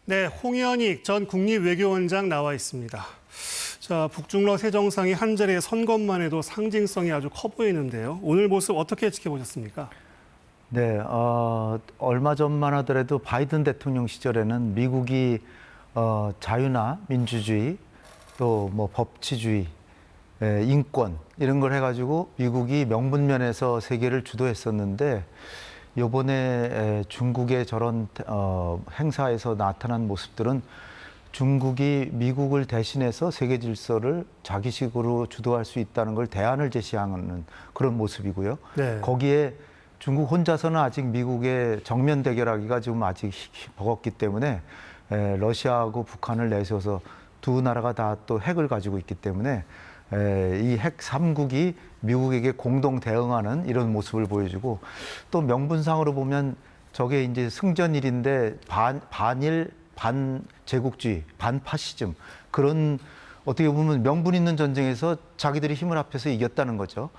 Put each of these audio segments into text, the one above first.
네, 홍현익 전 국립외교원장 나와 있습니다. 자, 북중러 새 정상이 한 자리에 선 것만 해도 상징성이 아주 커 보이는데요. 오늘 모습 어떻게 지켜보셨습니까? 네, 얼마 전만 하더라도 바이든 대통령 시절에는 미국이 자유나 민주주의, 또 뭐 법치주의, 인권 이런 걸 해가지고 미국이 명분면에서 세계를 주도했었는데 이번에 중국의 저런 행사에서 나타난 모습들은 중국이 미국을 대신해서 세계 질서를 자기식으로 주도할 수 있다는 걸 대안을 제시하는 그런 모습이고요. 네. 거기에 중국 혼자서는 아직 미국의 정면 대결하기가 좀 아직 버겁기 때문에 러시아하고 북한을 내세워서 두 나라가 다 또 핵을 가지고 있기 때문에 이 핵 3국이 미국에게 공동 대응하는 이런 모습을 보여주고, 또 명분상으로 보면 저게 이제 승전일인데 반일, 반제국주의, 반파시즘, 그런 어떻게 보면 명분 있는 전쟁에서 자기들이 힘을 합해서 이겼다는 거죠.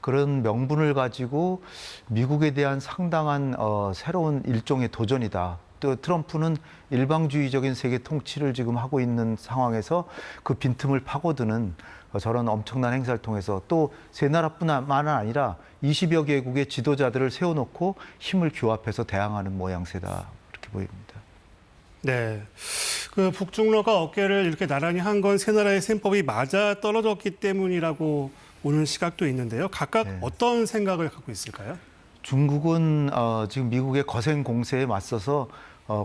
그런 명분을 가지고 미국에 대한 상당한 새로운 일종의 도전이다. 또 트럼프는 일방주의적인 세계 통치를 지금 하고 있는 상황에서 그 빈틈을 파고드는 저런 엄청난 행사를 통해서 또 세 나라뿐만 아니라 20여 개국의 지도자들을 세워놓고 힘을 규합해서 대항하는 모양새다, 그렇게 보입니다. 네, 그 북중러가 어깨를 이렇게 나란히 한 건 세 나라의 셈법이 맞아 떨어졌기 때문이라고 보는 시각도 있는데요. 각각 네. 어떤 생각을 갖고 있을까요? 중국은 지금 미국의 거센 공세에 맞서서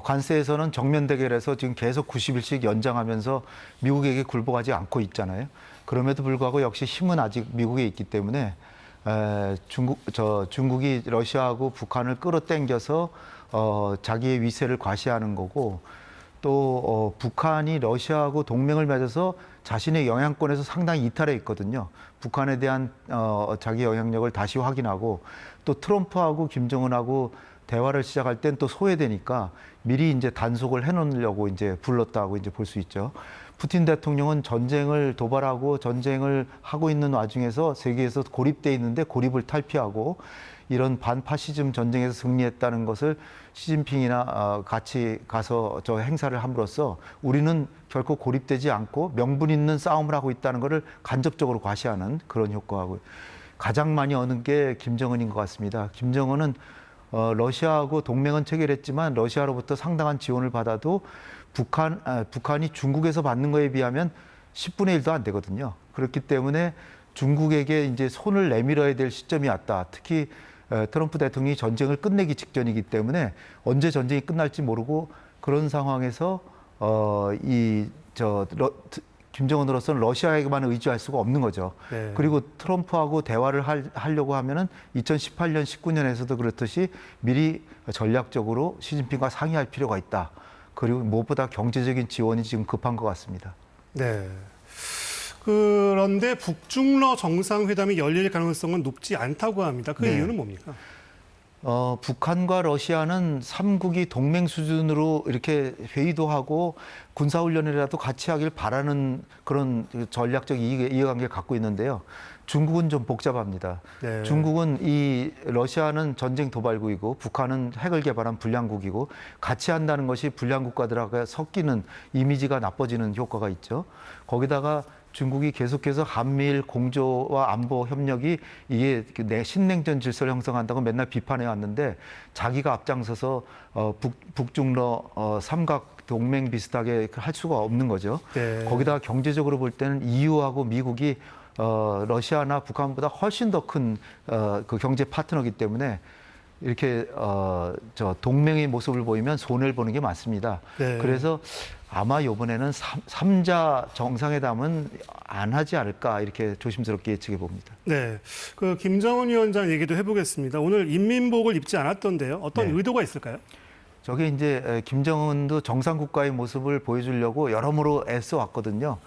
관세에서는 정면 대결해서 지금 계속 90일씩 연장하면서 미국에게 굴복하지 않고 있잖아요. 그럼에도 불구하고 역시 힘은 아직 미국에 있기 때문에 중국이 러시아하고 북한을 끌어당겨서 자기의 위세를 과시하는 거고, 또 북한이 러시아하고 동맹을 맺어서 자신의 영향권에서 상당히 이탈해 있거든요. 북한에 대한 자기 영향력을 다시 확인하고, 또 트럼프하고 김정은하고 대화를 시작할 땐 또 소외되니까 미리 이제 단속을 해놓으려고 이제 불렀다고 이제 볼 수 있죠. 푸틴 대통령은 전쟁을 도발하고 전쟁을 하고 있는 와중에서 세계에서 고립돼 있는데 고립을 탈피하고 이런 반파시즘 전쟁에서 승리했다는 것을 시진핑이나 같이 가서 저 행사를 함으로써 우리는 결코 고립되지 않고 명분 있는 싸움을 하고 있다는 것을 간접적으로 과시하는 그런 효과하고, 가장 많이 얻는 게 김정은인 것 같습니다. 김정은은 러시아하고 동맹은 체결했지만 러시아로부터 상당한 지원을 받아도 북한이 중국에서 받는 거에 비하면 10분의 1도 안 되거든요. 그렇기 때문에 중국에게 이제 손을 내밀어야 될 시점이 왔다. 특히 트럼프 대통령이 전쟁을 끝내기 직전이기 때문에 언제 전쟁이 끝날지 모르고, 그런 상황에서 김정은으로서는 러시아에게만 의지할 수가 없는 거죠. 네. 그리고 트럼프하고 대화를 하려고 하면은 2018년, 19년에서도 그렇듯이 미리 전략적으로 시진핑과 상의할 필요가 있다. 그리고 무엇보다 경제적인 지원이 지금 급한 것 같습니다. 네. 그런데 북중러 정상회담이 열릴 가능성은 높지 않다고 합니다. 그 네. 이유는 뭡니까? 북한과 러시아는 3국이 동맹 수준으로 이렇게 회의도 하고 군사훈련이라도 같이 하길 바라는 그런 전략적 이해관계를 갖고 있는데요. 중국은 좀 복잡합니다. 네. 중국은 러시아는 전쟁 도발국이고 북한은 핵을 개발한 불량국이고, 같이 한다는 것이 불량국가들하고 섞이는 이미지가 나빠지는 효과가 있죠. 거기다가 중국이 계속해서 한미일 공조와 안보 협력이 이게 신냉전 질서를 형성한다고 맨날 비판해 왔는데, 자기가 앞장서서 북중러 삼각 동맹 비슷하게 할 수가 없는 거죠. 네. 거기다가 경제적으로 볼 때는 EU하고 미국이 러시아나 북한보다 훨씬 더 큰 그 경제 파트너이기 때문에 이렇게 동맹의 모습을 보이면 손해를 보는 게 많습니다. 네. 그래서 아마 이번에는 3자 정상회담은 안 하지 않을까, 이렇게 조심스럽게 예측해 봅니다. 네, 그 김정은 위원장 얘기도 해보겠습니다. 오늘 인민복을 입지 않았던데요. 어떤 네. 의도가 있을까요? 저게 이제 김정은도 정상국가의 모습을 보여주려고 여러모로 애써 왔거든요.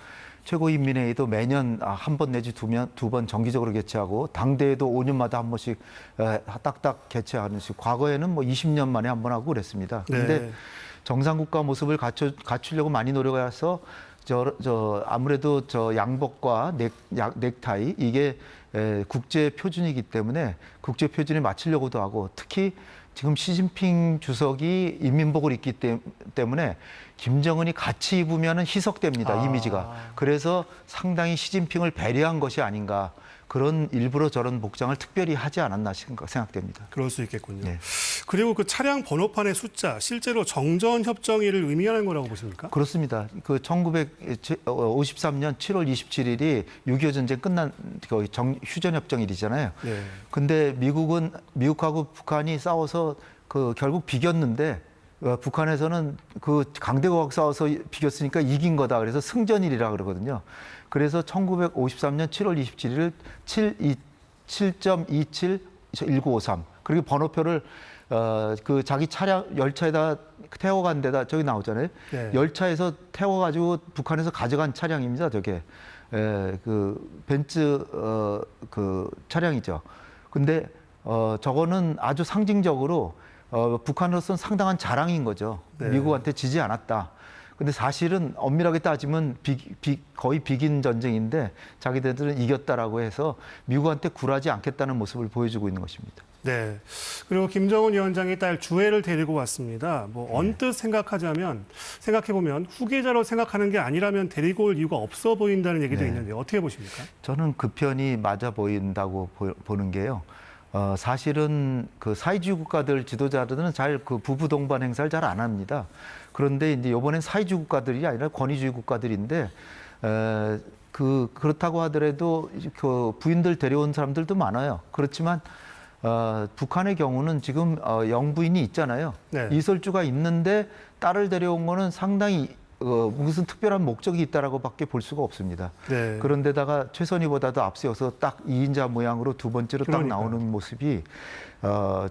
최고인민회의도 매년 한 번 내지 두 번 정기적으로 개최하고, 당대회도 5년마다 한 번씩 딱딱 개최하는 식. 과거에는 뭐 20년 만에 한 번 하고 그랬습니다. 그런데 네. 정상국가 모습을 갖추려고 많이 노력해서 아무래도 양복과 넥타이 이게 국제 표준이기 때문에 국제 표준에 맞추려고도 하고, 특히 지금 시진핑 주석이 인민복을 입기 때문에 김정은이 같이 입으면 희석됩니다. 이미지가. 그래서 상당히 시진핑을 배려한 것이 아닌가. 그런 일부러 저런 복장을 특별히 하지 않았나 생각됩니다. 그럴 수 있겠군요. 네. 그리고 그 차량 번호판의 숫자, 실제로 정전협정일을 의미하는 거라고 보십니까? 그렇습니다. 그 1953년 7월 27일이 6.25 전쟁 끝난 휴전협정일이잖아요. 네. 근데 미국하고 북한이 싸워서 결국 비겼는데 북한에서는 그 강대국하고 싸워서 비겼으니까 이긴 거다. 그래서 승전일이라 그러거든요. 그래서 1953년 7월 27일 7.271953 그리고 번호표를 그 자기 차량 열차에다 태워간 데다 저기 나오잖아요. 네. 열차에서 태워가지고 북한에서 가져간 차량입니다. 저게 그 벤츠 그 차량이죠. 근데 저거는 아주 상징적으로 북한으로서는 상당한 자랑인 거죠. 네. 미국한테 지지 않았다. 근데 사실은 엄밀하게 따지면 거의 비긴 전쟁인데 자기들은 이겼다라고 해서 미국한테 굴하지 않겠다는 모습을 보여주고 있는 것입니다. 네. 그리고 김정은 위원장이 딸 주애를 데리고 왔습니다. 뭐 언뜻 생각해보면 후계자로 생각하는 게 아니라면 데리고 올 이유가 없어 보인다는 얘기도 있는데 어떻게 보십니까? 저는 그 편이 맞아 보인다고 보는 게요. 사실은 그 사회주의 국가들 지도자들은 잘 그 부부 동반 행사를 잘 안 합니다. 그런데 이제 이번엔 사회주의 국가들이 아니라 권위주의 국가들인데 그렇다고 하더라도 그 부인들 데려온 사람들도 많아요. 그렇지만 북한의 경우는 지금 영부인이 있잖아요. 네. 이설주가 있는데 딸을 데려온 거는 상당히 무슨 특별한 목적이 있다라고밖에 볼 수가 없습니다. 네. 그런데다가 최선희보다도 앞세워서 딱 2인자 모양으로 두 번째로 딱 그러니까요. 나오는 모습이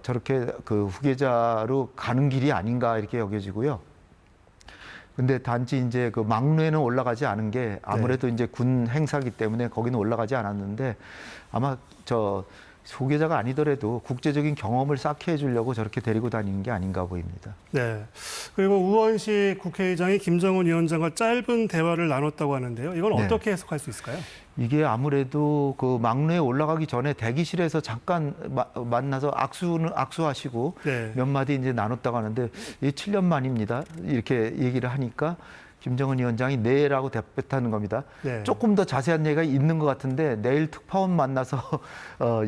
저렇게 그 후계자로 가는 길이 아닌가 이렇게 여겨지고요. 근데 단지 이제 그 막루에는 올라가지 않은 게 아무래도 이제 군 행사기 때문에 거기는 올라가지 않았는데 아마 후계자가 아니더라도 국제적인 경험을 쌓게 해주려고 저렇게 데리고 다니는 게 아닌가 보입니다. 네. 그리고 우원식 국회의장이 김정은 위원장과 짧은 대화를 나눴다고 하는데요. 이건 네. 어떻게 해석할 수 있을까요? 이게 아무래도 그 막루에 올라가기 전에 대기실에서 잠깐 만나서 악수하시고 네. 몇 마디 이제 나눴다고 하는데 이 7년 만입니다. 이렇게 얘기를 하니까 김정은 위원장이 네라고 답했다는 겁니다. 네. 조금 더 자세한 얘기가 있는 것 같은데 내일 특파원 만나서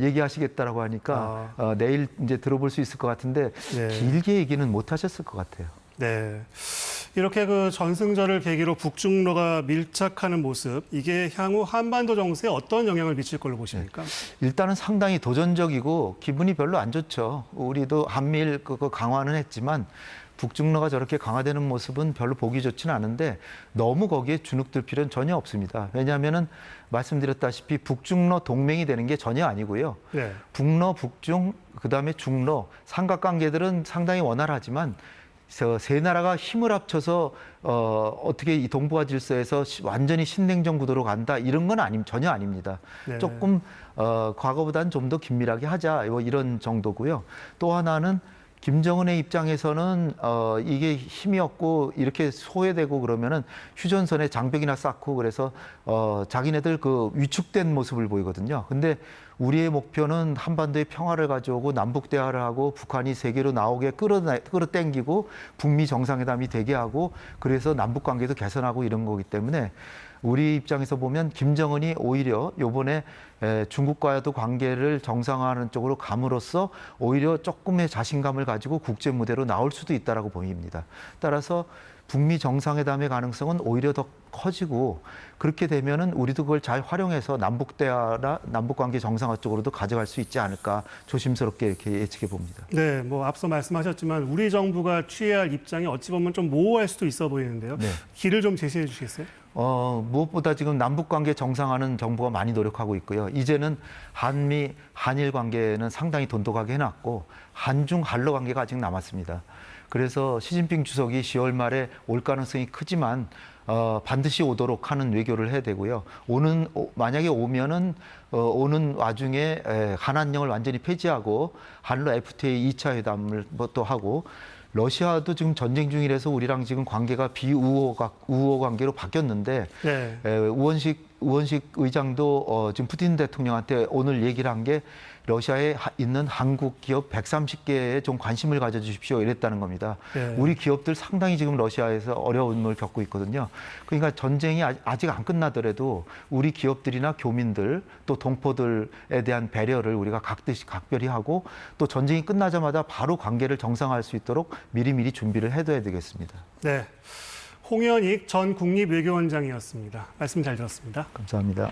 얘기하시겠다라고 하니까 내일 이제 들어볼 수 있을 것 같은데 네. 길게 얘기는 못 하셨을 것 같아요. 네. 이렇게 그 전승절을 계기로 북중러가 밀착하는 모습, 이게 향후 한반도 정세에 어떤 영향을 미칠 걸로 보십니까? 일단은 상당히 도전적이고 기분이 별로 안 좋죠. 우리도 한미일 그거 강화는 했지만 북중러가 저렇게 강화되는 모습은 별로 보기 좋지는 않은데 너무 거기에 주눅들 필요는 전혀 없습니다. 왜냐하면은 말씀드렸다시피 북중러 동맹이 되는 게 전혀 아니고요. 네. 북러, 북중, 그다음에 중러 삼각관계들은 상당히 원활하지만 세 나라가 힘을 합쳐서 어떻게 이 동북아 질서에서 완전히 신냉전 구도로 간다 이런 건 전혀 아닙니다. 네. 조금 과거보다는 좀 더 긴밀하게 하자 이런 정도고요. 또 하나는 김정은의 입장에서는 이게 힘이 없고 이렇게 소외되고 그러면은 휴전선에 장벽이나 쌓고 그래서 자기네들 그 위축된 모습을 보이거든요. 근데 우리의 목표는 한반도의 평화를 가져오고 남북 대화를 하고 북한이 세계로 나오게 끌어당기고 북미 정상회담이 되게 하고 그래서 남북 관계도 개선하고 이런 거기 때문에 우리 입장에서 보면 김정은이 오히려 이번에 중국과도 관계를 정상화하는 쪽으로 감으로써 오히려 조금의 자신감을 가지고 국제 무대로 나올 수도 있다라고 보입니다. 따라서 북미 정상회담의 가능성은 오히려 더 커지고 그렇게 되면은 우리도 그걸 잘 활용해서 남북 대화나 남북 관계 정상화 쪽으로도 가져갈 수 있지 않을까 조심스럽게 이렇게 예측해 봅니다. 네, 뭐 앞서 말씀하셨지만 우리 정부가 취해야 할 입장이 어찌 보면 좀 모호할 수도 있어 보이는데요. 네. 길을 좀 제시해 주시겠어요? 무엇보다 지금 남북 관계 정상화는 정부가 많이 노력하고 있고요. 이제는 한일 관계는 상당히 돈독하게 해놨고 한중 한러 관계가 아직 남았습니다. 그래서 시진핑 주석이 10월 말에 올 가능성이 크지만 반드시 오도록 하는 외교를 해야 되고요. 만약에 오면은 오는 와중에 한한령을 완전히 폐지하고 한러 FTA 2차 회담을 또 하고 러시아도 지금 전쟁 중이라서 우리랑 지금 관계가 비우호 관계로 바뀌었는데 네. 우원식 우원식 의장도 지금 푸틴 대통령한테 오늘 얘기를 한 게 러시아에 있는 한국 기업 130개에 좀 관심을 가져주십시오 이랬다는 겁니다. 네. 우리 기업들 상당히 지금 러시아에서 어려움을 겪고 있거든요. 그러니까 전쟁이 아직 안 끝나더라도 우리 기업들이나 교민들 또 동포들에 대한 배려를 우리가 각별히 하고 또 전쟁이 끝나자마자 바로 관계를 정상화할 수 있도록 미리미리 준비를 해둬야 되겠습니다. 네. 홍현익 전 국립외교원장이었습니다. 말씀 잘 들었습니다. 감사합니다.